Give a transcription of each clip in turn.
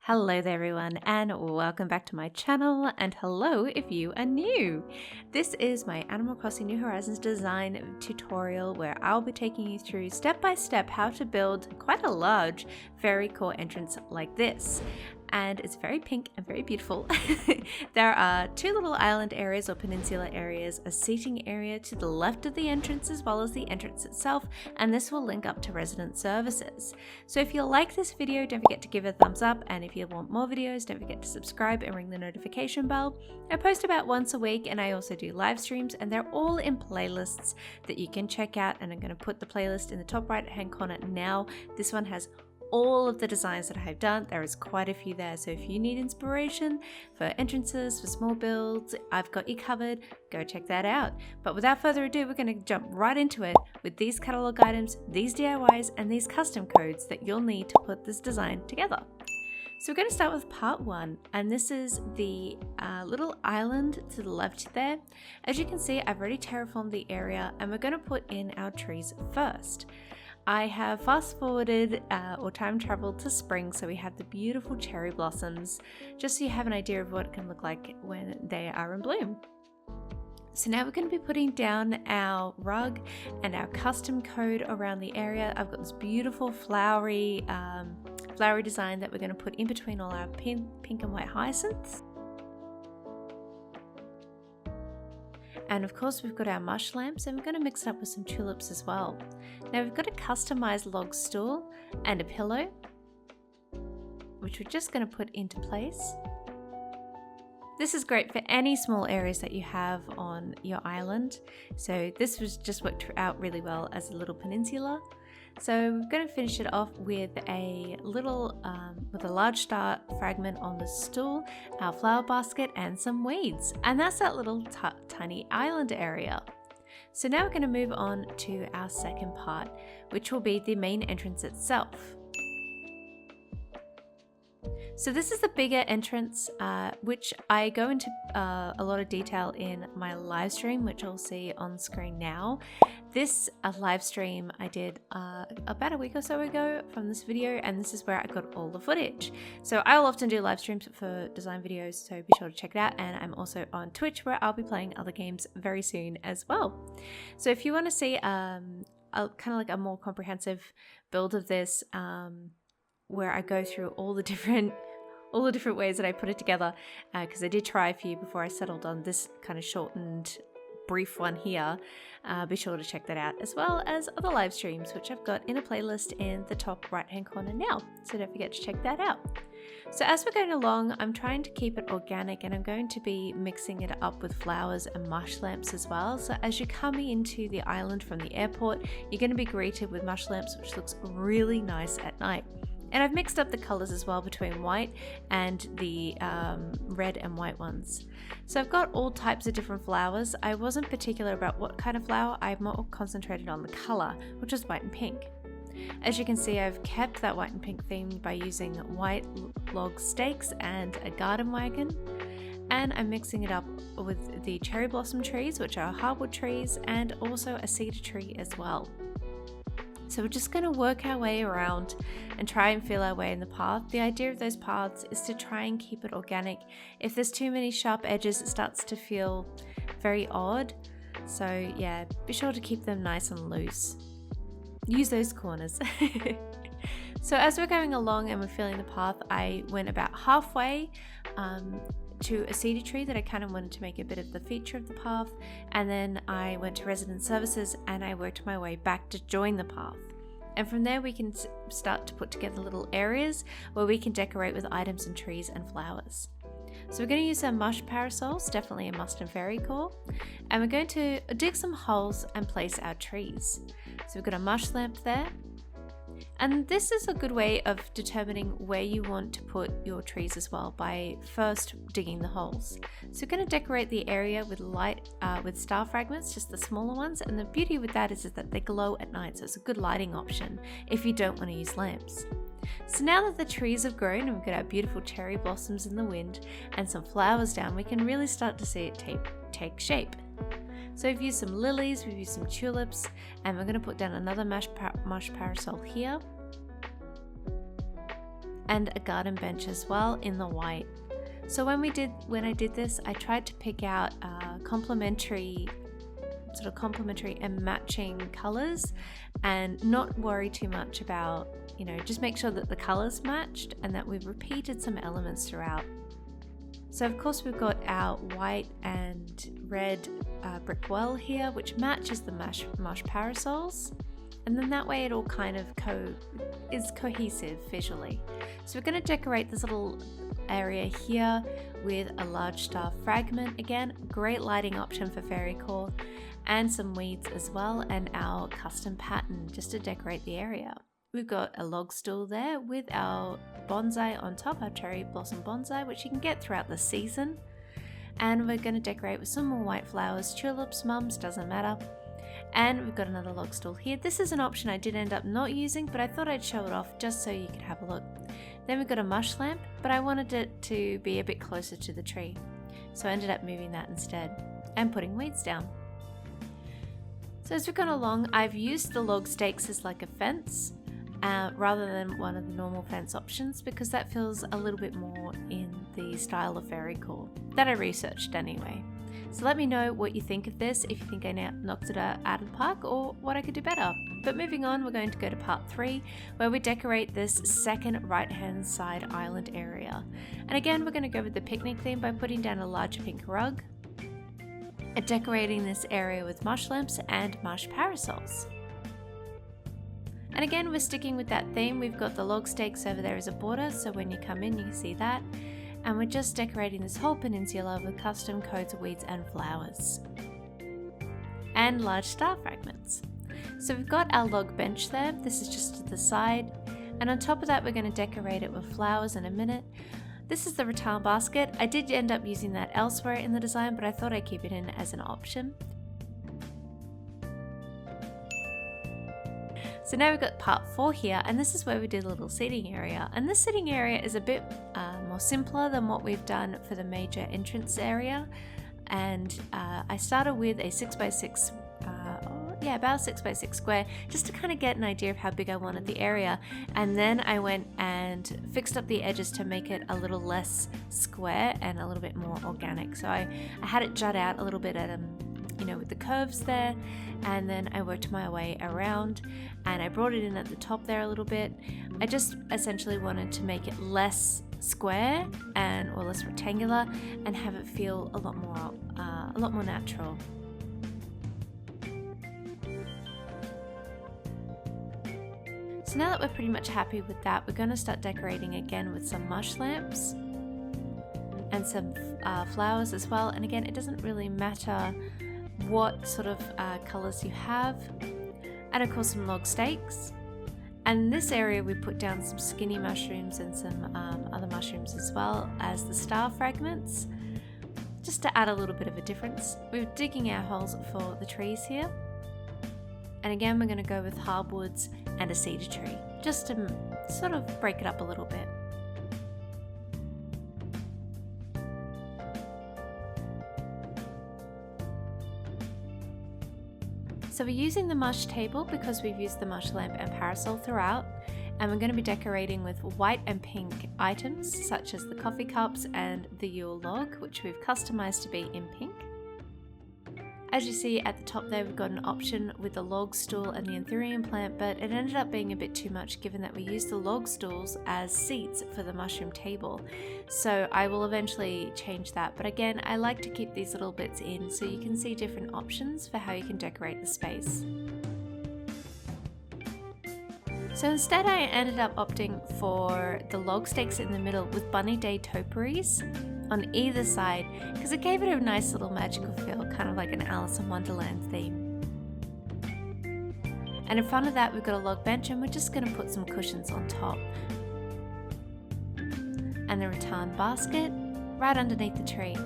Hello there everyone and welcome back to my channel, and hello if you are new. This is my Animal Crossing New Horizons design tutorial where I'll be taking you through step by step how to build quite a large fairycore entrance like this. And it's very pink and very beautiful. There are two little island areas or peninsula areas, a seating area to the left of the entrance as well as the entrance itself, and this will link up to resident services. So if you like this video, don't forget to give it a thumbs up, and if you want more videos, don't forget to subscribe and ring the notification bell. I post about once a week and I also do live streams, and they're all in playlists that you can check out, and I'm going to put the playlist in the top right hand corner now. This one has all of the designs that I have done. There is quite a few there, so if you need inspiration for entrances, for small builds, I've got you covered. Go check that out. But without further ado, we're going to jump right into it with these catalog items, these DIYs, and these custom codes that you'll need to put this design together. So we're going to start with part one, and this is the little island to the left there. As you can see, I've already terraformed the area, and we're going to put in our trees first. I have fast forwarded or time traveled to spring, so we have the beautiful cherry blossoms, just so you have an idea of what it can look like when they are in bloom. So now we're going to be putting down our rug and our custom code around the area. I've got this beautiful flowery design that we're going to put in between all our pink and white hyacinths. And of course we've got our mush lamps, and we're going to mix it up with some tulips as well. Now we've got a customized log stool and a pillow, which we're just going to put into place. This is great for any small areas that you have on your island. So this was just worked out really well as a little peninsula. So we're going to finish it off with a little, with a large star fragment on the stool, our flower basket, and some weeds. And that's that little tiny island area. So now we're going to move on to our second part, which will be the main entrance itself. So this is the bigger entrance, which I go into a lot of detail in my live stream, which you'll see on screen now. This live stream I did about a week or so ago from this video, and this is where I got all the footage. So I'll often do live streams for design videos, so be sure to check it out. And I'm also on Twitch, where I'll be playing other games very soon as well. So if you want to see kind of like a more comprehensive build of this, where I go through all the different ways that I put it together, because I did try a few before I settled on this kind of shortened brief one here. Be sure to check that out, as well as other live streams which I've got in a playlist in the top right hand corner now, so don't forget to check that out. So as we're going along, I'm trying to keep it organic, and I'm going to be mixing it up with flowers and mush lamps as well. So as you're coming into the island from the airport, you're going to be greeted with mush lamps, which looks really nice at night. And I've mixed up the colors as well between white and the red and white ones. So I've got all types of different flowers. I wasn't particular about what kind of flower. I'm more concentrated on the color, which is white and pink. As you can see, I've kept that white and pink theme by using white log stakes and a garden wagon. And I'm mixing it up with the cherry blossom trees, which are hardwood trees, and also a cedar tree as well. So we're just going to work our way around and try and feel our way in the path. The idea of those paths is to try and keep it organic. If there's too many sharp edges, it starts to feel very odd. So yeah, be sure to keep them nice and loose. Use those corners. So as we're going along and we're feeling the path, I went about halfway to a cedar tree that I kind of wanted to make a bit of the feature of the path, and then I went to resident services and I worked my way back to join the path. And from there we can start to put together little areas where we can decorate with items and trees and flowers. So we're going to use our mush parasols, definitely a must in fairycore, and we're going to dig some holes and place our trees. So we've got a mush lamp there. And this is a good way of determining where you want to put your trees as well, by first digging the holes. So we're going to decorate the area with with star fragments, just the smaller ones. And the beauty with that is that they glow at night, so it's a good lighting option if you don't want to use lamps. So now that the trees have grown and we've got our beautiful cherry blossoms in the wind and some flowers down, we can really start to see it take shape. So we've used some lilies, we've used some tulips, and we're going to put down another mush parasol here. and a garden bench as well in the white. So when I did this, I tried to pick out complementary and matching colors, and not worry too much about, just make sure that the colors matched and that we've repeated some elements throughout. So of course we've got our white and red brick wall here, which matches the mosh parasols, and then that way it all kind of is cohesive visually. So we're going to decorate this little area here with a large star fragment. Again, great lighting option for fairycore, and some weeds as well, and our custom pattern just to decorate the area. We've got a log stool there with our bonsai on top, our cherry blossom bonsai, which you can get throughout the season. And we're going to decorate with some more white flowers, tulips, mums, doesn't matter. And we've got another log stool here. This is an option I did end up not using, but I thought I'd show it off just so you could have a look. Then we've got a mush lamp, but I wanted it to be a bit closer to the tree, so I ended up moving that instead and putting weeds down. So as we've gone along, I've used the log stakes as like a fence rather than one of the normal fence options, because that feels a little bit more in the style of fairycore that I researched anyway. So let me know what you think of this, if you think I knocked it out of the park, or what I could do better. But moving on, we're going to go to part 3, where we decorate this second right hand side island area. And again, we're going to go with the picnic theme by putting down a large pink rug and decorating this area with mush lamps and mush parasols. And again, we're sticking with that theme. We've got the log stakes over there as a border, so when you come in you can see that. And we're just decorating this whole peninsula with custom coats of weeds and flowers and large star fragments. So we've got our log bench there. This is just to the side, and on top of that we're going to decorate it with flowers in a minute. This is the rattan basket. I did end up using that elsewhere in the design, but I thought I'd keep it in as an option. So now we've got part 4 here, and this is where we did a little seating area. And this seating area is a bit more simpler than what we've done for the major entrance area. And I started with a 6x6, about a 6x6 square, just to kind of get an idea of how big I wanted the area. And then I went and fixed up the edges to make it a little less square and a little bit more organic. So I had it jut out a little bit at with the curves there, and then I worked my way around and I brought it in at the top there a little bit. I just essentially wanted to make it less square or less rectangular and have it feel a lot more natural. So now that we're pretty much happy with that, we're going to start decorating again with some mush lamps and some flowers as well. And again, it doesn't really matter what sort of colors you have, and of course some log stakes. And in this area we put down some skinny mushrooms and some other mushrooms as well as the star fragments, just to add a little bit of a difference. We're digging our holes for the trees here, and again we're going to go with hardwoods and a cedar tree just to sort of break it up a little bit. So we're using the mush table because we've used the mush lamp and parasol throughout, and we're going to be decorating with white and pink items such as the coffee cups and the Yule log, which we've customized to be in pink. As you see at the top there, we've got an option with the log stool and the anthurium plant, but it ended up being a bit too much given that we used the log stools as seats for the mushroom table. So I will eventually change that, but again, I like to keep these little bits in so you can see different options for how you can decorate the space. So instead I ended up opting for the log stakes in the middle with Bunny Day topiaries on either side, because it gave it a nice little magical feel, kind of like an Alice in Wonderland theme. And in front of that we've got a log bench, and we're just going to put some cushions on top. And the rattan basket right underneath the tree.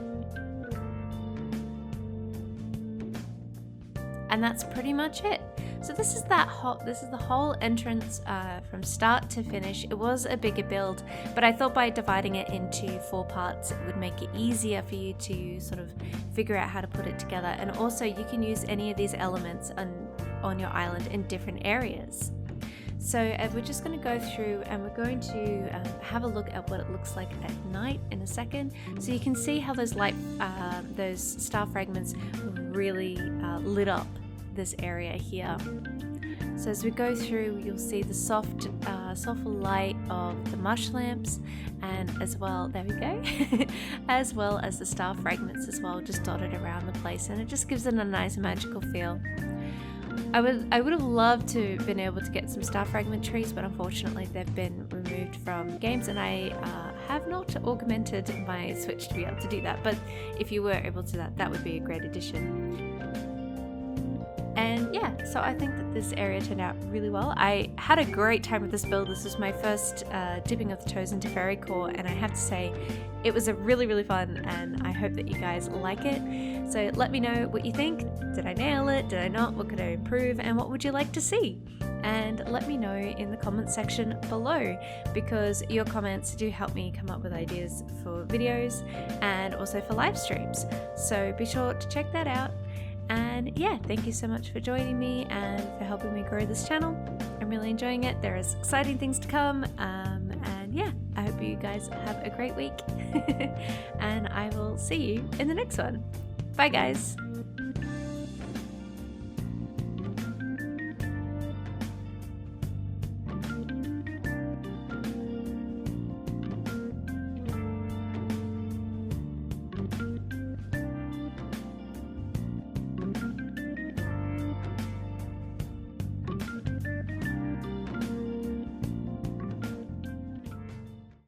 And that's pretty much it. So this is the whole entrance from start to finish. It was a bigger build, but I thought by dividing it into 4 parts, it would make it easier for you to sort of figure out how to put it together. And also you can use any of these elements on your island in different areas. So we're just going to go through and we're going to have a look at what it looks like at night in a second. So you can see how those those star fragments really lit up this area here. So as we go through, you'll see the soft light of the mush lamps, and as well, there we go, as well as the star fragments as well, just dotted around the place, and it just gives it a nice magical feel. I would have loved to have been able to get some star fragment trees, but unfortunately they've been removed from games, and I have not augmented my Switch to be able to do that. But if you were able to, that would be a great addition. And yeah, so I think that this area turned out really well. I had a great time with this build. This was my first dipping of the toes into fairycore, and I have to say it was a really fun, and I hope that you guys like it. So let me know what you think. Did I nail it? Did I not? What could I improve? And what would you like to see? And let me know in the comments section below, because your comments do help me come up with ideas for videos and also for live streams. So be sure to check that out. And yeah, thank you so much for joining me and for helping me grow this channel. I'm really enjoying it. There is exciting things to come. And yeah, I hope you guys have a great week. And I will see you in the next one. Bye guys.